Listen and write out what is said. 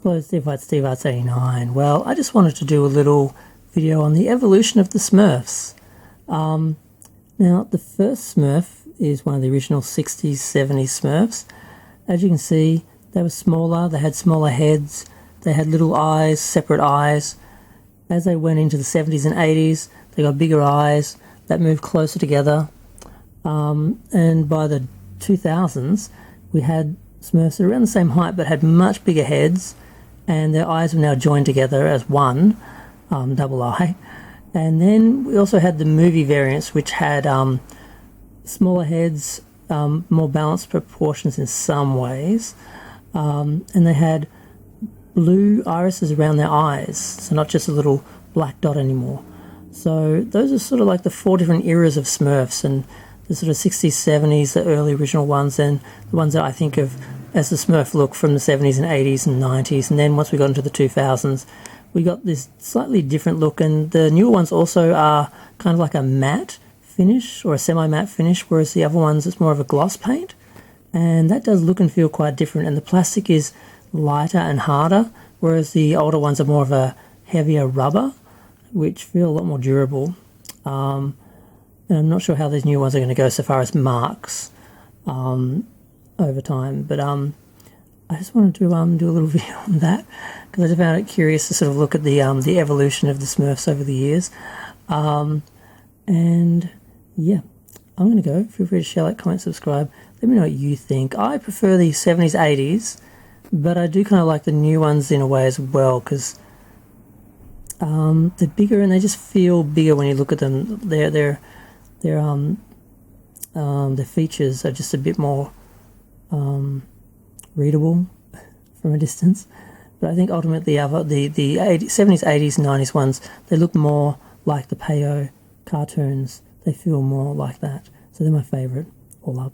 Hello, Steve Arts 89. Well, I just wanted to do a little video on the evolution of the Smurfs. Now, the first Smurf is one of the original 60s, 70s Smurfs. As you can see, they were smaller, they had smaller heads, they had little eyes, separate eyes. As they went into the 70s and 80s, they got bigger eyes that moved closer together. And by the 2000s, we had Smurfs that were around the same height but had much bigger heads, and their eyes were now joined together as one double eye. And then we also had the movie variants, which had smaller heads, more balanced proportions in some ways, and they had blue irises around their eyes, so not just a little black dot anymore. So those are sort of like the four different eras of Smurfs, and the sort of 60s, 70s, the early original ones, and the ones that I think of as the Smurf look from the 70s and 80s and 90s. And then once we got into the 2000s, we got this slightly different look, and the newer ones also are kind of like a matte finish or a semi-matte finish, whereas the other ones it's more of a gloss paint, and that does look and feel quite different. And the plastic is lighter and harder, whereas the older ones are more of a heavier rubber, which feel a lot more durable. And I'm not sure how these new ones are going to go so far as marks over time, but I just wanted to do a little video on that because I just found it curious to sort of look at the evolution of the Smurfs over the years. And yeah, I'm going to go. Feel free to share, like, comment, subscribe. Let me know what you think. I prefer the 70s, 80s, but I do kind of like the new ones in a way as well, because they're bigger and they just feel bigger when you look at them. Their features are just a bit more readable from a distance. But I think ultimately the 70s, 80s, 90s ones, they look more like the Peyo cartoons. They feel more like that. So they're my favourite, all up.